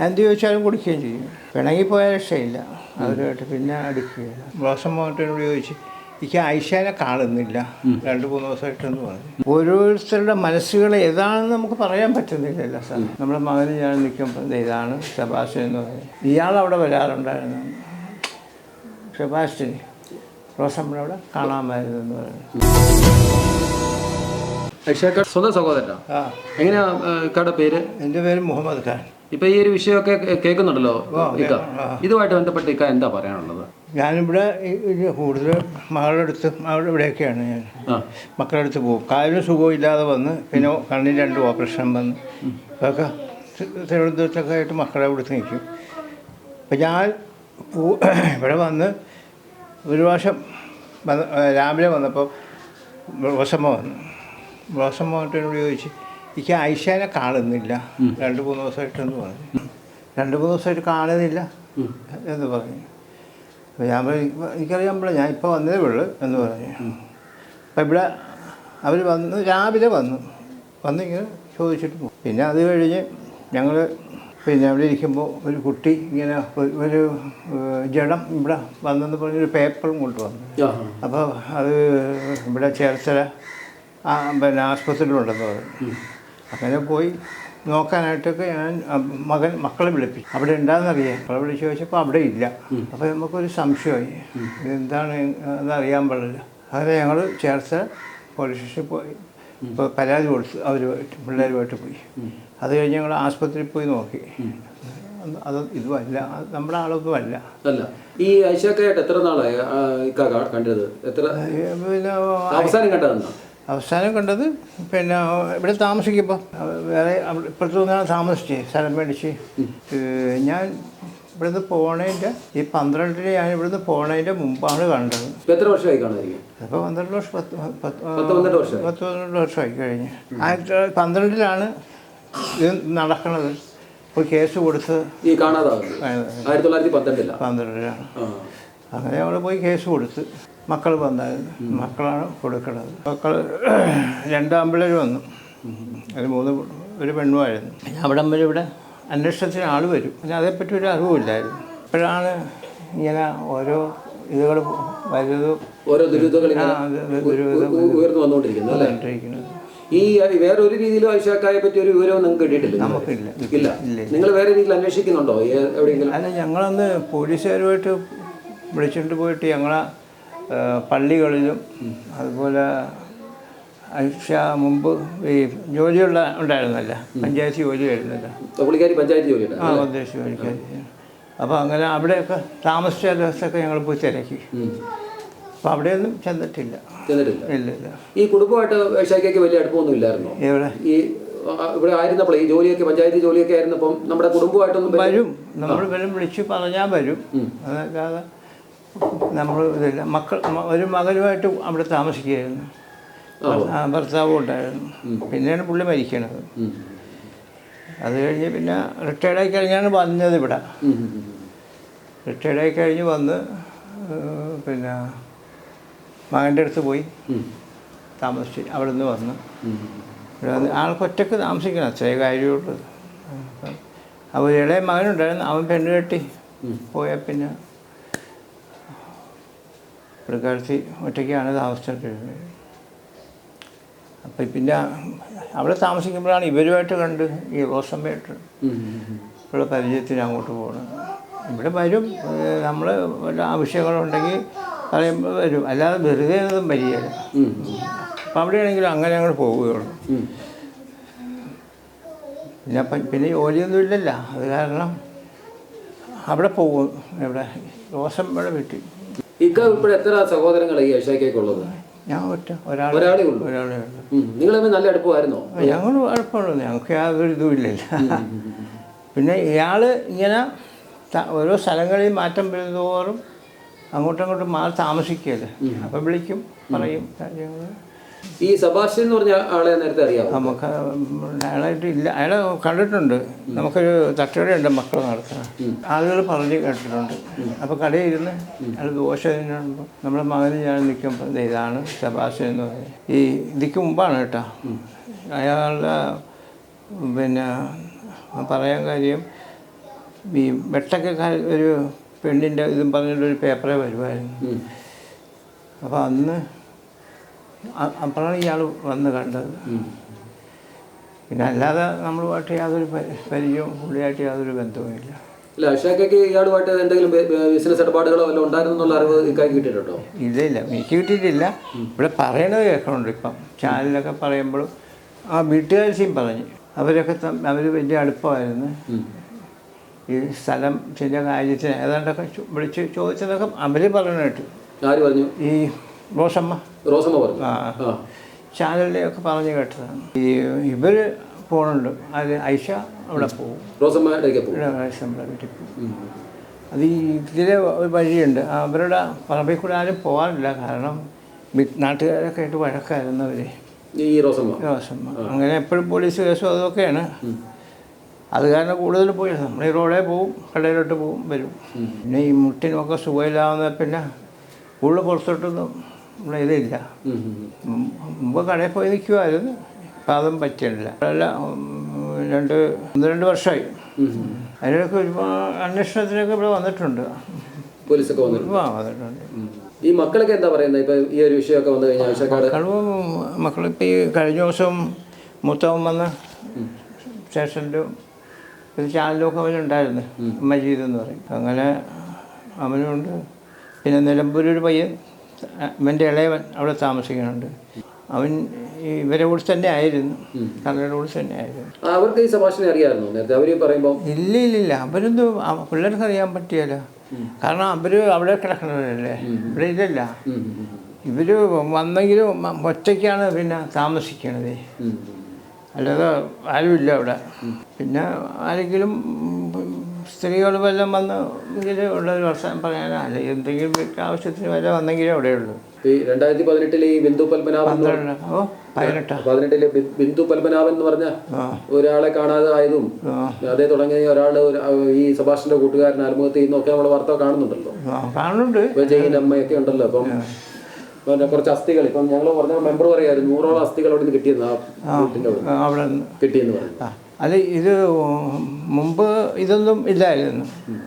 എന്ത് ചോദിച്ചാലും കൊടുക്കുകയും ചെയ്യും. പിണങ്ങിപ്പോയാൽ രക്ഷയില്ല, അവരുമായിട്ട് പിന്നെ അടുക്കുകയില്ല. ബ്ലോസം മോഹൻറ്റോട് ചോദിച്ച് എനിക്ക് ഐഷാനെ കാണുന്നില്ല 2-3 ദിവസമായിട്ടെന്ന് പറഞ്ഞു. ഓരോരുത്തരുടെ മനസ്സുകൾ ഏതാണെന്ന് നമുക്ക് പറയാൻ പറ്റുന്നില്ലല്ലോ സാർ. നമ്മുടെ മകന് ഞാൻ നിൽക്കുമ്പോൾ ഇതാണ് സെബാസ്റ്റ്യൻ എന്ന് പറയുന്നത്. ഇയാളവിടെ വരാറുണ്ടായിരുന്നു, സെബാസ്റ്റ്യൻ റോസമ്മയുടെ കാണാമായിരുന്നു എന്ന് പറയുന്നത്. സ്വന്തം സഹോദരനാ? എങ്ങനെയാ ഇക്കാടെ പേര്? എൻ്റെ പേര് മുഹമ്മദ് ഖാൻ. ഇപ്പൊ ഈ ഒരു വിഷയമൊക്കെ കേൾക്കുന്നുണ്ടല്ലോ ഇക്ക, ഇതുമായിട്ട് ബന്ധപ്പെട്ട് ഇക്ക എന്താ പറയാനുള്ളത്? ഞാനിവിടെ കൂടുതൽ മകളുടെ അടുത്ത് ഇവിടെയൊക്കെയാണ് ഞാൻ മക്കളുടെ അടുത്ത് പോകും. കാലിന് സുഖമില്ലാതെ വന്ന് പിന്നെ കണ്ണിന് 2 ഓപ്പറേഷൻ വന്ന് ഇതൊക്കെ തിരുവനന്തപുരത്തൊക്കെ ആയിട്ട് മക്കളെ അടുത്ത് നിൽക്കും. അപ്പം ഞാൻ ഇവിടെ വന്ന് ഒരു പ്രാവശ്യം രാവിലെ വന്നപ്പോൾ ബ്ലോസമ്മ വന്നു. ബ്ലോസമ്മ മോഹൻറ്റോട് ചോദിച്ച് എനിക്ക് ഐഷാനെ കാണുന്നില്ല 2-3 ദിവസമായിട്ടെന്ന് പറഞ്ഞു. 2-3 ദിവസമായിട്ട് കാണുന്നില്ല എന്ന് പറഞ്ഞു. അപ്പോൾ ഞാൻ എനിക്കറിയാമ്പോൾ ഞാൻ ഇപ്പോൾ വന്നതേ ഉള്ളൂ എന്ന് പറഞ്ഞു. അപ്പം ഇവിടെ അവർ വന്ന് രാവിലെ വന്നിങ്ങനെ ചോദിച്ചിട്ട് പോകും. പിന്നെ അത് കഴിഞ്ഞ് ഞങ്ങൾ പിന്നെ അവിടെ ഇരിക്കുമ്പോൾ ഒരു കുട്ടി ഇങ്ങനെ ഒരു ജഡം ഇവിടെ വന്നെന്ന് പറഞ്ഞൊരു പേപ്പറും കൊണ്ടുവന്നു. അപ്പോൾ അത് ഇവിടെ ചേർത്തല പിന്നെ ആശുപത്രിയിലുണ്ടെന്ന് പറഞ്ഞു. അങ്ങനെ പോയി നോക്കാനായിട്ടൊക്കെ ഞാൻ മക്കളെ വിളിപ്പിച്ചു. അവിടെ ഉണ്ടാകുന്നറിയാം. മക്കളെ വിളിച്ച് ചോദിച്ചപ്പോൾ അവിടെ ഇല്ല. അപ്പോൾ നമുക്കൊരു സംശയമായി, ഇതെന്താണ് എന്നറിയാൻ പാടില്ല. അങ്ങനെ ഞങ്ങൾ ചേർത്തല പോലീസ് സ്റ്റേഷനിൽ പോയി ഇപ്പോൾ പരാതി കൊടുത്ത് അവരുമായിട്ട് പിള്ളേരുമായിട്ട് പോയി. അത് കഴിഞ്ഞ് ഞങ്ങൾ ആശുപത്രിയിൽ പോയി നോക്കി. അത് ഇതുമല്ല, നമ്മുടെ ആളൊന്നും അല്ല. ഈ ഐഷാക്കായിട്ട് എത്ര നാളായി കണ്ടത്? പിന്നെ അവസാനം കണ്ടത് പിന്നെ ഇവിടെ താമസിക്കുമ്പോൾ വേറെ ഇപ്പോഴത്തെ താമസിച്ച് സ്ഥലം മേടിച്ച് ഞാൻ ഇവിടുന്ന് പോണതിൻ്റെ ഈ 12-ന് ഞാൻ ഇവിടുന്ന് പോണതിൻ്റെ മുമ്പാണ് കണ്ടത്. എത്ര വർഷമായി കാണുമായിരിക്കും? അപ്പോൾ 12 വർഷം 12 വർഷമായി കഴിഞ്ഞ്. 12-ലാണ് ഇത് നടക്കണത്. ഇപ്പോൾ കേസ് കൊടുത്ത് ഈ കാണാതാവുന്നത് 1912-ലാണ്. അങ്ങനെ നമ്മൾ പോയി കേസ് കൊടുത്ത് മക്കൾ വന്നായിരുന്നു. മക്കളാണ് കൊടുക്കുന്നത്. മക്കൾ 2 ആൺപിള്ളേർ വന്നു, അതിൽ 3 ഒരു പെണ്ണുമായിരുന്നു. അവിടെ വരെ ഇവിടെ അന്വേഷണത്തിന് ആൾ വരും. പിന്നെ അതേപ്പറ്റി ഒരു അറിവുമില്ലായിരുന്നു. ഇപ്പോഴാണ് ഇങ്ങനെ ഓരോ ഇതുകൾ വരുന്നതും ഓരോ ദുരിതങ്ങൾ വന്നുകൊണ്ടിരിക്കുന്നത്. ഈ വേറെ ഒരു രീതിയിലും ഐഷാക്കായെ പറ്റി ഒരു വിവരവും നിങ്ങൾക്ക് കിട്ടിയിട്ടില്ല? നമുക്കില്ല. നിങ്ങൾ വേറെ രീതിയിൽ അന്വേഷിക്കുന്നുണ്ടോ എവിടെയെങ്കിലും? അല്ല, ഞങ്ങളന്ന് പോലീസുകാരുമായിട്ട് വിളിച്ചുകൊണ്ട് പോയിട്ട് ഞങ്ങളെ പള്ളികളിലും അതുപോലെ ഐഷ മുമ്പ് ഈ ജോലിയുള്ള ഉണ്ടായിരുന്നല്ല, പഞ്ചായത്ത് ജോലി ആയിരുന്നല്ല, പുള്ളിക്കാരി പഞ്ചായത്ത് ജോലി. പഞ്ചായത്ത് ജോലിക്കാരി. അപ്പോൾ അങ്ങനെ അവിടെയൊക്കെ താമസിച്ച ദിവസമൊക്കെ ഞങ്ങൾ പോയി തിരക്കി. അപ്പോൾ അവിടെയൊന്നും ചെന്നിട്ടില്ല. ഇല്ല. ഈ കുടുംബമായിട്ട് ഐഷാക്കയ്ക്ക് വലിയ അടുപ്പമൊന്നും ഇല്ലായിരുന്നോ? ഇവിടെ ആയിരുന്നപ്പോൾ ഈ ജോലിയൊക്കെ പഞ്ചായത്ത് ജോലിയൊക്കെ ആയിരുന്നപ്പം നമ്മുടെ കുടുംബമായിട്ടൊന്നും വരും, നമ്മൾ വിളിച്ച് പറഞ്ഞാൽ വരും. അതല്ലാതെ നമ്മൾ ഇതില്ല. ഒരു മകനുമായിട്ട് അവിടെ താമസിക്കുകയായിരുന്നു. ഭർത്താവും ഉണ്ടായിരുന്നു. പിന്നെയാണ് പുള്ളി മരിക്കണത്. അത് കഴിഞ്ഞ് പിന്നെ റിട്ടയർഡായി കഴിഞ്ഞാണ് വന്നത് ഇവിടെ. റിട്ടയർഡായി കഴിഞ്ഞ് വന്ന് പിന്നെ മകൻ്റെ അടുത്ത് പോയി താമസിച്ച് അവിടെ നിന്ന് വന്ന് ഇവിടെ വന്ന് ആൾക്ക് ഒറ്റയ്ക്ക് താമസിക്കണം, അത്രേ കാര്യമുള്ളൂ. അപ്പോൾ ഇളയ മകനുണ്ടായിരുന്നു, അവൻ പെണ്ണ് കെട്ടി പോയാൽ പിന്നെ പുള്ളിക്കാരത്തി ഒറ്റയ്ക്കാണ് താമസിച്ചിട്ടിരുന്നത്. അപ്പം പിന്നെ അവിടെ താമസിക്കുമ്പോഴാണ് ഇവരുമായിട്ട് കണ്ട് ഈ റോസമ്മയായിട്ട് ഉള്ള പരിചയത്തിന് അങ്ങോട്ട് പോകുന്നത്. ഇവിടെ വരും, നമ്മൾ വല്ല ആവശ്യങ്ങളുണ്ടെങ്കിൽ പറയുമ്പോൾ വരും, അല്ലാതെ വെറുതെ ഒന്നും വരികയില്ല. അപ്പം അവിടെയാണെങ്കിലും അങ്ങനെ അങ്ങോട്ട് പോവുകയുള്ളൂ. പിന്നെ ജോലിയൊന്നും ഇല്ലല്ലോ, അത് കാരണം അവിടെ പോകും. ഇവിടെ റോസമ്മയുടെ വീട്ടിൽ. ഇക്ക ഉൾപ്പെടെ എത്ര സഹോദരങ്ങളാണ് ഈ ഐഷാക്കയ്ക്കുള്ളത്? ഞാൻ ഒരാളേ ഉള്ളൂ. നിങ്ങൾ നല്ല അടുപ്പമായിരുന്നോ? ഞങ്ങൾ അടുപ്പമുള്ളൂ, ഞങ്ങൾക്ക് യാതൊരു ഇതും ഇല്ലല്ലോ. പിന്നെ ഇയാൾ ഇങ്ങനെ ഓരോ സ്ഥലങ്ങളിൽ മാറ്റം വരുന്നതോറും അങ്ങോട്ടും മാറി താമസിക്കുകയല്ലേ. അപ്പം വിളിക്കും, പറയും കാര്യങ്ങൾ. ഈ സെബാസ്റ്റ്യൻ എന്ന് പറഞ്ഞ ആളെ നേരത്തെ അറിയാം? നമുക്ക് അയാളായിട്ട് ഇല്ല, അയാളെ കണ്ടിട്ടുണ്ട്. നമുക്കൊരു തട്ടുകടയുണ്ട് മക്കൾ നടത്തുന്നത്, ആളുകൾ പറഞ്ഞ് കേട്ടിട്ടുണ്ട്. അപ്പോൾ കടയിരുന്ന് അയാൾ ദോശ തിന്നുമ്പോൾ നമ്മുടെ മകന് ഞാൻ നിൽക്കുമ്പോൾ ഇതാണ് സെബാസ്റ്റ്യൻ എന്ന് പറയുന്നത്. ഈ ഇതിക്ക് മുമ്പാണ് കേട്ടോ. അയാളുടെ പിന്നെ പറയാൻ കാര്യം ഈ വെട്ടൊക്കെ ഒരു പെണ്ണിൻ്റെ ഇതും പറഞ്ഞിട്ടൊരു പേപ്പറേ വരുമായിരുന്നു. അപ്പോൾ അന്ന് അപ്പോഴാണ് ഇയാൾ വന്ന് കണ്ടത്. പിന്നെ അല്ലാതെ നമ്മളുമായിട്ട് യാതൊരു പരിചയവും പുള്ളിയായിട്ട് യാതൊരു ബന്ധവുമില്ല. അല്ല, അഷാക്കയ്ക്ക് ഇയാളുമായിട്ട് എന്തെങ്കിലും ബിസിനസ് ഇടപാടുകളോ വല്ലതും ഉണ്ടായിരുന്നുള്ള അറിവ് ഇക്കായി കിട്ടിയിട്ടുണ്ടോ? ഇല്ല, എനിക്ക് കിട്ടിയിട്ടില്ല. ഇവിടെ പറയണത് കേൾക്കണുണ്ട്. ഇപ്പം ചാനലിലൊക്കെ പറയുമ്പോഴും ആ വീട്ടുകാരെയും പറഞ്ഞു അവരൊക്കെ അവർ വലിയ അടുപ്പമായിരുന്നു. ഈ സ്ഥലം ചില കാര്യത്തിന് ഏതാണ്ടൊക്കെ വിളിച്ച് ചോദിച്ചതൊക്കെ അവർ പറഞ്ഞു കേട്ടു. ആര് പറഞ്ഞു? ഈ റോസമ്മ പറഞ്ഞു. ആ ചാനലിലൊക്കെ പറഞ്ഞു കേട്ടതാണ്. ഈ ഇവർ പോകുന്നുണ്ട്, അത് ഐഷ അവിടെ പോകും, റോസമ്മയുടെ വീട്ടിൽ പോകും. അത് ഈ ഇതിലെ ഒരു വഴിയുണ്ട്, അവരുടെ പറമ്പിൽ കൂടെ ആരും പോകാറില്ല. കാരണം നാട്ടുകാരൊക്കെ ആയിട്ട് വഴക്കായിരുന്നു അവർ. ഈ റോസമ്മ അങ്ങനെ എപ്പോഴും പോലീസ് കേസും അതൊക്കെയാണ്. അത് കാരണം കൂടുതൽ പോയി നമ്മൾ ഈ റോഡേ പോവും, കടയിലോട്ട് പോവും, വരും. പിന്നെ ഈ മുട്ടിനൊക്കെ സുഖമില്ലാവുന്ന പിന്നെ കൂടുതൽ പുറത്തോട്ടൊന്നും നമ്മളെ ഇതില്ല. മുമ്പ് കടയിൽ പോയി നിൽക്കുമായിരുന്നു, ഇപ്പം അതും പറ്റില്ല. അല്ല, 1-2 വർഷമായി. അതിനൊക്കെ ഒരുപാട് അന്വേഷണത്തിനൊക്കെ ഇവിടെ വന്നിട്ടുണ്ട്, പോലീസൊക്കെ വന്നിട്ടുണ്ട്. ഈ മക്കളൊക്കെ എന്താ പറയുന്നത് ഇപ്പം ഈ ഒരു വിഷയമൊക്കെ വന്നു കഴിഞ്ഞാൽ? മക്കളിപ്പോൾ ഈ കഴിഞ്ഞ ദിവസം മൂത്തവൻ വന്ന് സ്റ്റേഷനിലും ഇത് ചാനലൊക്കെ അവനുണ്ടായിരുന്നു, മജീദ് എന്ന് പറയും. അങ്ങനെ അവനുണ്ട്. പിന്നെ നിലമ്പൂരൊരു പയ്യൻ, ഇവൻ്റെ ഇളയവൻ അവിടെ താമസിക്കുന്നുണ്ട്. അവൻ ഇവരെ കൂടെ തന്നെ ആയിരുന്നു, കടയുടെ കൂടെ തന്നെ ആയിരുന്നു. അവർക്ക് ഈ സംഭാഷണം അറിയാമായിരുന്നു നേരത്തെ? അവർ പറയുമ്പോൾ ഇല്ല, അവരൊന്നും പിള്ളേർക്ക് അറിയാൻ പറ്റിയല്ല. കാരണം അവർ അവിടെ കിടക്കുന്നവരല്ലേ, ഇവിടെ ഇല്ലല്ല. ഇവർ വന്നെങ്കിലും ഒറ്റയ്ക്കാണ് പിന്നെ താമസിക്കണത്, അല്ലാതെ ആരുമില്ല അവിടെ. പിന്നെ ആരെങ്കിലും സ്ത്രീകൾ വല്ലതും വന്ന് എങ്കിൽ ഉള്ളൊരു വർഷം പറയാനോ അല്ലെ എന്തെങ്കിലും ആവശ്യത്തിന് വല്ല വന്നെങ്കിലേ അവിടെയുള്ളൂ. 2018 ഈ ബിന്ദു പത്മനാഭൻ 18 ബിന്ദു പത്മനാഭൻ എന്ന് പറഞ്ഞ ഒരാളെ കാണാതെ ആയതും അതേ തുടങ്ങിയ ഒരാൾ ഈ സുഭാഷിന്റെ കൂട്ടുകാരൻ ആത്മഹത്യ ചെയ്യുന്നൊക്കെ നമ്മൾ വാർത്ത കാണുന്നുണ്ടല്ലോ. കാണുന്നുണ്ട്. ജയിലിന്റെ അമ്മയൊക്കെ ഉണ്ടല്ലോ. അപ്പം കുറച്ച് അസ്ഥികൾ ഇപ്പം ഞങ്ങൾ പറഞ്ഞ മെമ്പർ പറയായിരുന്നു 100ഓളം അസ്ഥികൾ അവിടെ നിന്ന് കിട്ടിയെന്ന് കിട്ടിയെന്ന് പറഞ്ഞു. അത് ഇത് മുമ്പ് ഇതൊന്നും ഇല്ലായിരുന്നു.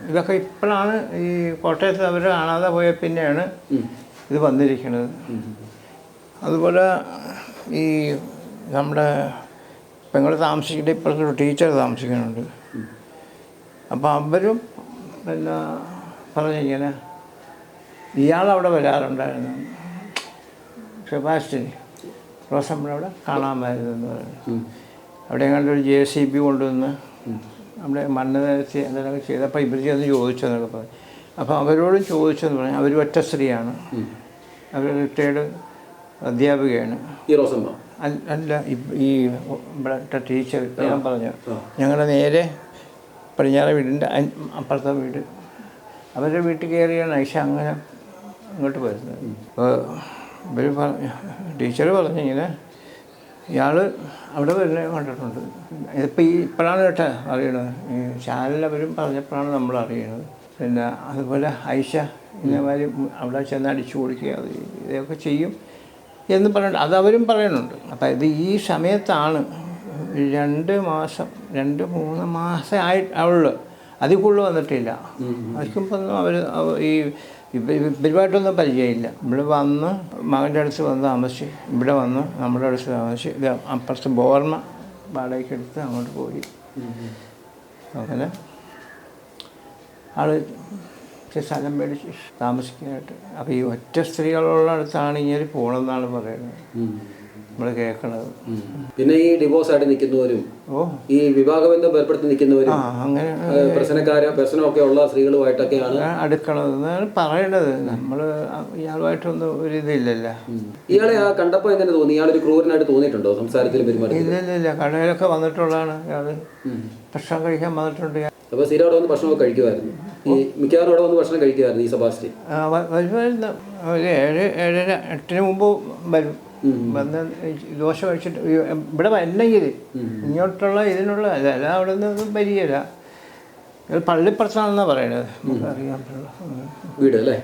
ഇതൊക്കെ ഇപ്പോഴാണ് ഈ കോട്ടയത്ത് അവർ കാണാതെ പോയ പിന്നെയാണ് ഇത് വന്നിരിക്കുന്നത്. അതുപോലെ ഈ നമ്മുടെ പെങ്ങൾ താമസിക്കേണ്ട ഇപ്പോഴത്തെ ടീച്ചർ താമസിക്കുന്നുണ്ട്. അപ്പോൾ അവരും പിന്നെ പറഞ്ഞിങ്ങനെ ഇയാളവിടെ വരാറുണ്ടായിരുന്നു, സെബാസ്റ്റ്യൻ റോസമ്മയുടെ കാണാമായിരുന്നു എന്ന് പറഞ്ഞു. അവിടെ കണ്ടൊരു JCB കൊണ്ടുവന്ന് നമ്മുടെ മണ്ണ് നിരത്തി എന്തെങ്കിലുമൊക്കെ ചെയ്തപ്പോൾ ഇവർ ചെന്ന് ചോദിച്ചെന്നൊക്കെ പറഞ്ഞു. അപ്പോൾ അവരോടും ചോദിച്ചെന്ന് പറഞ്ഞു. അവർ ഒറ്റ സ്ത്രീയാണ്, അവർ റിട്ടയർഡ് അധ്യാപികയാണ്. ഈ റോസമ്മ അല്ല, ഈ ഇവിടെ ടീച്ചർ ഞാൻ പറഞ്ഞു. ഞങ്ങളുടെ നേരെ പടിഞ്ഞാറ് വീടിൻ്റെ അപ്പുറത്തെ വീട്, അവരുടെ വീട്ടിൽ കയറിയാണ് ഐഷ അങ്ങനെ അങ്ങോട്ട് വരുന്നത്. അപ്പോൾ ഇവർ ടീച്ചർ പറഞ്ഞിങ്ങനെ ഇയാൾ അവിടെ വരുന്നത് കണ്ടിട്ടുണ്ട്. ഇതിപ്പോൾ ഇപ്പോഴാണ് കേട്ടോ അറിയണത്, ഈ ചാനലവരും പറഞ്ഞപ്പോഴാണ് നമ്മൾ അറിയണത്. പിന്നെ അതുപോലെ ഐഷ ഇന്നമാതിരി അവിടെ ചെന്ന് അടിച്ചു കൊടുക്കുക ഇതൊക്കെ ചെയ്യും എന്ന് പറഞ്ഞിട്ട് അതവരും പറയുന്നുണ്ട്. അപ്പം ഇത് ഈ സമയത്താണ് 2-3 മാസം ആയിട്ടുള്ളൂ, അതിൽ കൂടുതൽ വന്നിട്ടില്ല. അതിക്കുമ്പൊന്നും അവർ ഈ ഇവരുമായിട്ടൊന്നും പരിചയമില്ല. ഇവിടെ വന്ന് മകൻ്റെ അടുത്ത് വന്ന് താമസിച്ച്, ഇവിടെ വന്ന് നമ്മുടെ അടുത്ത് താമസിച്ച്, ഇത് അപ്പുറത്ത് ബോർമ വാടകയ്ക്ക് എടുത്ത് അങ്ങോട്ട് പോയി. അങ്ങനെ ആൾ സ്ഥലം മേടിച്ച് താമസിക്കാനായിട്ട്. അപ്പോൾ ഈ ഒറ്റ സ്ത്രീകളുള്ള അടുത്താണ് ഇങ്ങനെ പോകണമെന്നാണ് പറയുന്നത്, നമ്മൾ കേൾക്കണത്. പിന്നെ ഈ ഡിവോഴ്സ് ആയിട്ട് നിൽക്കുന്നവരും ഈ വിവാഹബന്ധം ഏർപ്പെടുത്തി നിൽക്കുന്നവരും അങ്ങനെ പ്രശ്നമൊക്കെ ഉള്ള സ്ത്രീകളുമായിട്ടൊക്കെയാണ് അടുക്കണതെന്നാണ് പറയണത്. നമ്മൾ ഇയാളുമായിട്ടൊന്നും ഒരു ഇതില്ലല്ലോ. ഇയാളെ ആ കണ്ടപ്പോൾ എങ്ങനെ തോന്നി? ഇയാളൊരു ക്രൂരനായിട്ട് തോന്നിയിട്ടുണ്ടോ സംസാരത്തിലും പെരുമാറ്റത്തിലും? ഇല്ല, കടയിലൊക്കെ വന്നിട്ടുള്ളതാണ് ഇയാൾ, ഭക്ഷണം കഴിക്കാൻ വന്നിട്ടുണ്ട്. അപ്പോൾ സ്ഥിരം അവിടെ വന്ന് ഭക്ഷണമൊക്കെ കഴിക്കുമായിരുന്നു? ഈ മിക്കവാറും അവിടെ വന്ന് ഭക്ഷണം കഴിക്കുമായിരുന്നു ഈ സെബാസ്റ്റ്യൻ? വരുമായിരുന്നു. ഒരു 7-8 മുമ്പ് വരും. വന്ന് ദോശ കഴിച്ചിട്ട് ഇവിടെ വന്നെങ്കിൽ ഇങ്ങോട്ടുള്ള ഇതിനുള്ള അല്ല അവിടെ നിന്നൊന്നും പരിചയമില്ല. ഇത് പള്ളിപ്പുറത്താണെന്നാണ് പറയണത്, നമുക്കറിയാൻ വീട് അല്ലേ?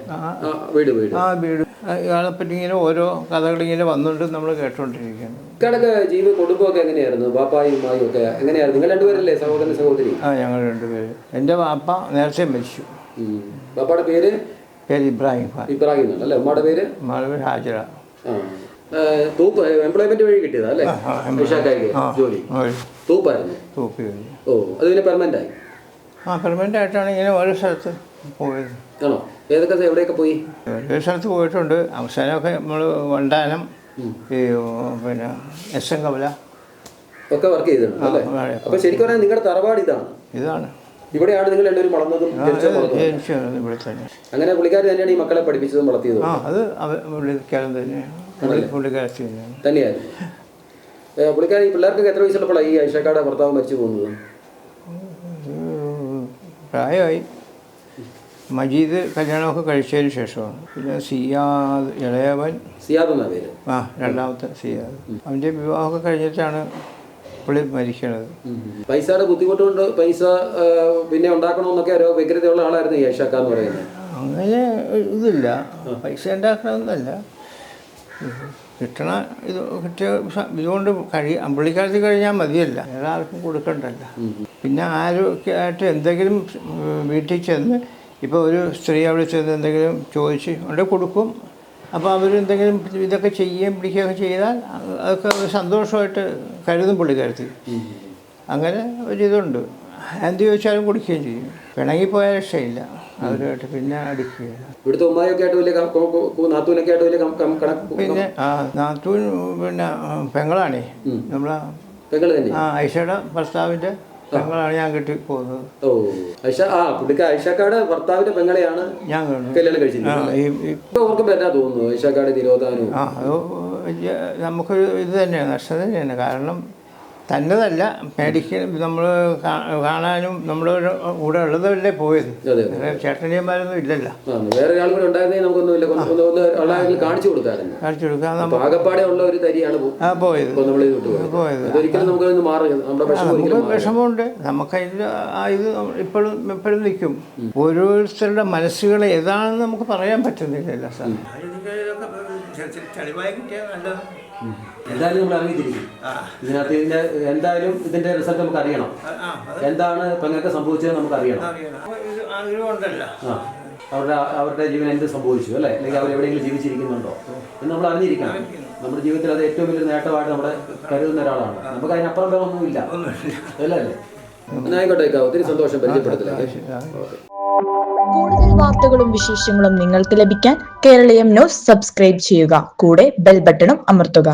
വീട് വീട് വീട്. ഇയാളെപ്പറ്റി ഇങ്ങനെ ഓരോ കഥകളിങ്ങനെ വന്നുകൊണ്ട് നമ്മൾ കേട്ടോണ്ടിരിക്കുകയാണ്. ഇക്കാലൊക്കെ ജീവിത കുടുംബമൊക്കെ എങ്ങനെയായിരുന്നു? പാപ്പായും ഉമ്മായും ഒക്കെ എങ്ങനെയായിരുന്നു? നിങ്ങൾ രണ്ടുപേരല്ലേ സഹോദരൻ സഹോദരി? ഞങ്ങൾ രണ്ടുപേര്. എൻ്റെ വാപ്പ നേരത്തെ മരിച്ചു. പാപ്പയുടെ പേര് ഇബ്രാഹിം ഖാൻ. ഇബ്രാഹിം അല്ലേ? ഉമ്മയുടെ പേര് ഹാജറ. എംപ്ലോയ്മെന്റ് വഴി കിട്ടിയതാ അല്ലേ? ജോലി തൂപ്പായിരുന്നു. ഓ, അത് പിന്നെ പെർമനന്റ് ആയി? പെർമനന്റ് ആയിട്ടാണ് ഇങ്ങനെ ഓരോ സ്ഥലത്ത് പോയത്. ആണോ? ഏതൊക്കെ എവിടെയൊക്കെ പോയി? ഓരോ സ്ഥലത്ത് പോയിട്ടുണ്ട്. അവസാനമൊക്കെ നമ്മൾ വണ്ടാനം, ഈ പിന്നെ SM കവല ഒക്കെ വർക്ക് ചെയ്തിട്ടുണ്ട് അല്ലേ? അപ്പൊ ശരിക്കും പറഞ്ഞാൽ നിങ്ങളുടെ തറവാട് ഇതാണ്. ഇവിടെയാണ് നിങ്ങൾ എല്ലാവരും വളർന്നതും ഇവിടെ തന്നെ. അങ്ങനെ പുള്ളിക്കാരി തന്നെയാണ് ഈ മക്കളെ പഠിപ്പിച്ചതും വളർത്തിയതും? അത് പുള്ളിക്കാരൻ തന്നെയാണ്. പുള്ളിക്കാരത്തി തന്നെയായിരുന്നു. പുള്ളിക്കാരി ഈ പിള്ളേർക്കൊക്കെ എത്ര വയസ്സുള്ളപ്പോഴാണ് ഈ ഐഷക്കാടെ ഭർത്താവ് മരിച്ചു പോകുന്നത്? പ്രായമായി. മജീദ് കല്യാണമൊക്കെ കഴിച്ചതിന് ശേഷമാണ്. പിന്നെ സിയാദ് ഇളയവൻ, സിയാദ് എന്നാ പേര്. രണ്ടാമത്തെ സിയാദ്. അവൻ്റെ വിവാഹമൊക്കെ കഴിഞ്ഞിട്ടാണ് പുള്ളി മരിക്കണത്. പൈസയുടെ ബുദ്ധിമുട്ട് കൊണ്ട് പൈസ പിന്നെ ഉണ്ടാക്കണമെന്നൊക്കെ ഓരോ വ്യഗ്രതയുള്ള ആളായിരുന്നു ഈ ഐഷക്ക എന്ന് പറയുന്നത്. അങ്ങനെ ഇതില്ല, പൈസ ഉണ്ടാക്കണമെന്നല്ല, കിട്ടണ ഇത് കിട്ടിയ ഇതുകൊണ്ട് പുള്ളിക്കാലത്ത് കഴിഞ്ഞാൽ മതിയല്ല, എല്ലാവർക്കും കൊടുക്കണ്ടല്ല. പിന്നെ ആരോഗ്യമായിട്ട് എന്തെങ്കിലും വീട്ടിൽ ചെന്ന് ഇപ്പോൾ ഒരു സ്ത്രീ അവിടെ ചെന്ന് എന്തെങ്കിലും ചോദിച്ച് കൊണ്ട് കൊടുക്കും. അപ്പോൾ അവരെന്തെങ്കിലും ഇതൊക്കെ ചെയ്യുകയും പിടിക്കുകയൊക്കെ ചെയ്താൽ അതൊക്കെ ഒരു സന്തോഷമായിട്ട് കരുതും പുള്ളിക്കാരത്തി. അങ്ങനെ ഒരിതുണ്ട്. എന്ത് ചോദിച്ചാലും കൊടുക്കുകയും ചെയ്യും. പിണങ്ങിപ്പോയാൽ രക്ഷയില്ല അവരുമായിട്ട്, പിന്നെ അടിക്കുകയില്ല. ഇവിടുത്തെ ഉമ്മായൊക്കെ ആയിട്ട് വലിയ നാത്തൂനൊക്കെ ആയിട്ട് വലിയ പിന്നെ നാത്തൂൻ പിന്നെ പെങ്ങളാണേ, നമ്മളെ ഐഷയുടെ ഭർത്താവിൻ്റെ പെങ്ങളാണ് ഞാൻ കെട്ടി പോകുന്നത്. ഓ, ഐഷക്കാട് ഭർത്താവിന്റെ പെങ്ങളെയാണ് ഞാൻ കല്യാണം കഴിച്ചിരിക്കുന്നത്. ഓർക്കുമ്പോൾ എന്നാ തോന്നുന്നു ഐഷക്കാട് തിരോധാനവും? അത് നമുക്കൊരു ഇത് തന്നെയാണ്, നഷ്ടം തന്നെയാണ്. കാരണം തന്നതല്ല, മേടിക്കാൻ നമ്മൾ കാണാനും നമ്മുടെ കൂടെ ഉള്ളതല്ലേ പോയത്. ചേട്ടനിയന്മാരൊന്നും ഇല്ലല്ലോ, വേറെ ഒരാൾ കൂടെ ഉണ്ടായിരുന്നെങ്കിൽ നമുക്കൊന്നുമില്ല, കാണിച്ചു കൊടുക്കാം. ആകപ്പാടെ ഉള്ള ഒരു തരിയാണ് പോയത്. ഒരിക്കലും നമുക്കൊന്ന് മാറി നമ്മുടെ വിഷമമുണ്ട്. നമുക്കതിൽ ഇത് എപ്പോഴും നിൽക്കും. ഓരോരുത്തരുടെ മനസ്സുകൾ ഏതാണെന്ന് നമുക്ക് പറയാൻ പറ്റുന്നില്ലല്ലോ സാർ. എന്തായാലും നമ്മൾ ഇറങ്ങിത്തിരിക്കും ഇതിനകത്ത്. എന്തായാലും ഇതിന്റെ റിസൾട്ട് നമുക്ക് അറിയണം. എന്താണ് പെങ്ങൾക്ക് സംഭവിച്ചത് നമുക്ക് അറിയണം. അവരുടെ ജീവൻ എന്ത് സംഭവിച്ചു അല്ലേ, അല്ലെങ്കിൽ അവർ എവിടെയെങ്കിലും ജീവിച്ചിരിക്കുന്നുണ്ടോ എന്ന് നമ്മൾ അറിഞ്ഞിരിക്കണം. നമ്മുടെ ജീവിതത്തിൽ അത് ഏറ്റവും വലിയ നേട്ടമായിട്ട് നമ്മുടെ കരുതുന്ന ഒരാളാണ്. നമുക്ക് അതിനപ്പുറം വേറെ ഒന്നുമില്ല അല്ലേ? ആയിക്കോട്ടെ, ഒത്തിരി സന്തോഷം പരിചയപ്പെടുത്തില്ല. കൂടുതൽ വാർത്തകളും വിശേഷങ്ങളും നിങ്ങൾക്ക് ലഭിക്കാൻ കേരളീയം ന്യൂസ് സബ്സ്ക്രൈബ് ചെയ്യുക. കൂടെ ബെൽ ബട്ടണും അമർത്തുക.